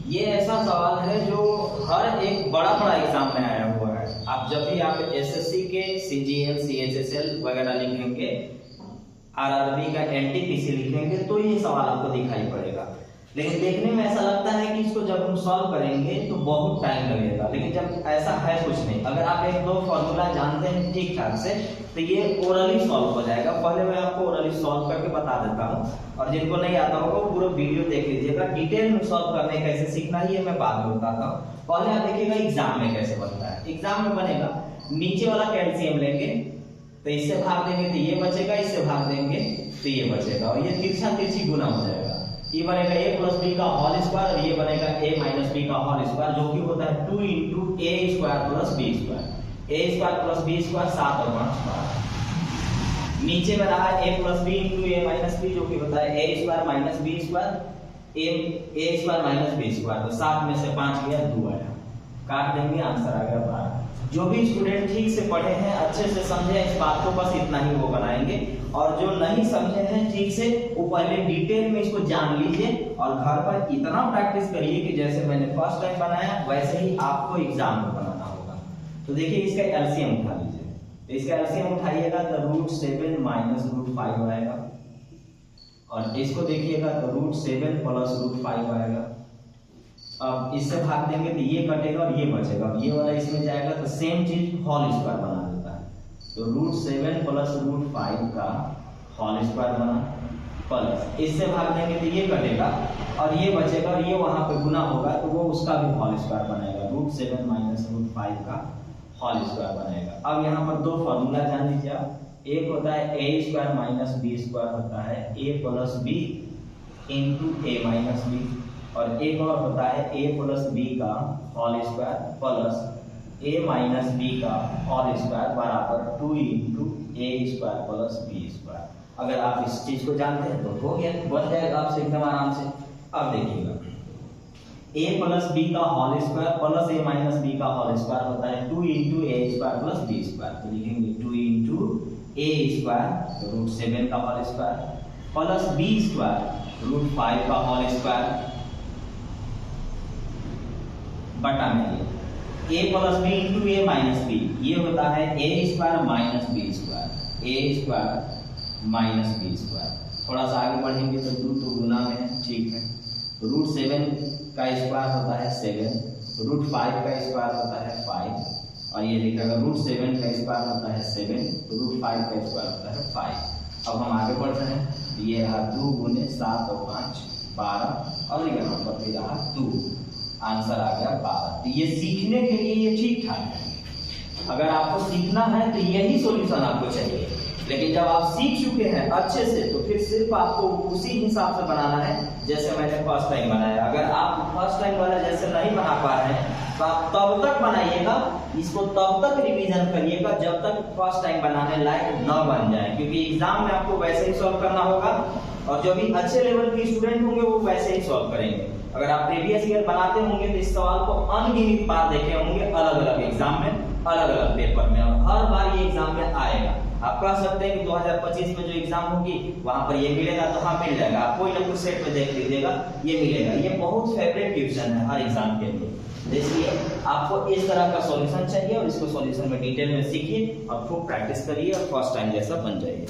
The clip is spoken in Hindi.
ये ऐसा सवाल है जो हर एक बड़ा बड़ा एग्जाम में आया हुआ है। आप जब भी आप एसएससी के सीजीएल सीएचएसएल वगैरह लिखेंगे, आरआरबी का एनटीपीसी लिखेंगे तो ये सवाल आपको दिखाई पड़ेगा। लेकिन देखने में ऐसा लगता है कि इसको जब हम सॉल्व करेंगे तो बहुत टाइम लगेगा, लेकिन जब ऐसा है कुछ नहीं। अगर आप एक दो फॉर्मूला जानते हैं ठीक ठाक से तो ये ओरली सॉल्व हो जाएगा। पहले मैं आपको ओरली सॉल्व करके बता देता हूँ, और जिनको नहीं आता होगा पूरा वीडियो देख लीजिएगा। डिटेल में सॉल्व करने कैसे सीखना है ये मैं बाद में बताता हूँ। पहले आप देखिएगा एग्जाम में कैसे बनता है। एग्जाम में बनेगा, नीचे वाला कैल्शियम लेंगे तो इससे भाग देंगे तो ये बचेगा, इससे भाग देंगे तो ये बचेगा, और ये तिरछा तिरछी गुना हो जाएगा। ये बनेगा a प्लस बी का होल स्क्वायर और ये बनेगा a माइनस बी का होल स्क्वायर, जो कि होता है 2 into A square plus B square. A square plus B square 7 और 5 12। नीचे में रहा a plus B into A minus B, जो कि होता है a square minus B square A square minus B square. तो 7 में से 5 गया 2 आया, काट देंगे, आंसर आ गया 12। जो भी स्टूडेंट ठीक से पढ़े हैं, अच्छे से समझे इस बात को, बस इतना ही वो बनाएंगे। और जो नहीं समझे हैं ठीक से, वो पहले डिटेल में इसको जान लीजिए और घर पर इतना प्रैक्टिस करिए कि जैसे मैंने फर्स्ट टाइम बनाया वैसे ही आपको एग्जाम में बनाना होगा। तो देखिए इसका एलसीएम उठा लीजिए। तो इसका एलसीएम उठाइएगा तो √7 माइनस √5 आएगा, और इसको देखिएगा तो √7 प्लस √5 आएगा। अब इससे भाग देंगे तो ये कटेगा और ये बचेगा, ये वाला इसमें जाएगा तो सेम चीज होल स्क्वायर बना देता है। तो √7 प्लस √5 का होल स्क्वायर बना, प्लस इससे भाग देंगे तो ये कटेगा और ये बचेगा, और ये वहां पे गुना होगा तो वो उसका भी होल स्क्वायर बनेगा, √7 माइनस √5 का होल स्क्वायर बनेगा। अब यहाँ पर दो फॉर्मूला जान लीजिए आप। एक होता है a square minus B square, होता है a plus B into A minus b, और एक और होता है a प्लस बी का whole square plus a minus B का होल स्क्वायर बराबर 2 इंटू ए स्क्वायर प्लस बी स्क्वायर। अगर आप इस चीज को जानते हैं तो हो गया, बन जाएगा आपसे एकदम आराम से। अब देखिएगा a प्लस बी का whole square plus a minus B का होल स्क्वायर होता है 2 इंटू ए स्क्वायर प्लस बी स्क्वायर। तो लिखेंगे 2 इंटू ए स्क्वायर √7 का whole square plus B square √5 का होल स्क्वायर बटा में a plus B into A minus b, ये होता है a square minus B square, a square minus B square. थोड़ा सा आगे बढ़ेंगे तो 2 तो गुना में है, ठीक है। √7 का स्क्वायर होता है 7, √5 का स्क्वायर होता है 5, और ये लिखेगा √7 का स्क्वायर होता है 7, √5 का स्क्वायर होता है 5। अब हम आगे बढ़ रहे हैं, ये रहा 2 गुने 7 और 5 12, और यहाँ पर भी रहा 2, आंसर आ गया 12। तो ये सीखने के लिए ये ठीक ठाक है। अगर आपको सीखना है तो यही सॉल्यूशन आपको चाहिए, लेकिन जब आप सीख चुके हैं अच्छे से तो फिर सिर्फ आपको उसी हिसाब से बनाना है जैसे मैंने फर्स्ट टाइम बनाया। अगर आप फर्स्ट टाइम वाला जैसे नहीं बना पा रहे हैं तो आप तब तक बनाइएगा, इसको तब तक रिवीजन करिएगा जब तक फर्स्ट टाइम बनाने लायक न बन जाए, क्योंकि एग्जाम में आपको वैसे ही सॉल्व करना होगा, और जो भी अच्छे लेवल के स्टूडेंट होंगे वो वैसे ही सॉल्व करेंगे। अगर आप प्रीवियस ईयर बनाते होंगे तो इस सवाल को अनगिनत बार देखे होंगे, अलग अलग एग्जाम में, अलग अलग पेपर में, और हर बार ये एग्जाम में आएगा। आप कह सकते हैं कि 2025 में जो एग्जाम होगी वहां पर ये मिलेगा, तो हाँ मिल जाएगा। आप कोई ना कोई सेट में देख लीजिएगा ये मिलेगा। ये बहुत फेवरेट ट्यूशन है हर एग्जाम के लिए, इसलिए आपको इस तरह का सॉल्यूशन चाहिए, और इसको सॉल्यूशन में डिटेल में सीखिए और खूब प्रैक्टिस करिए और फर्स्ट टाइम जैसा बन जाइए।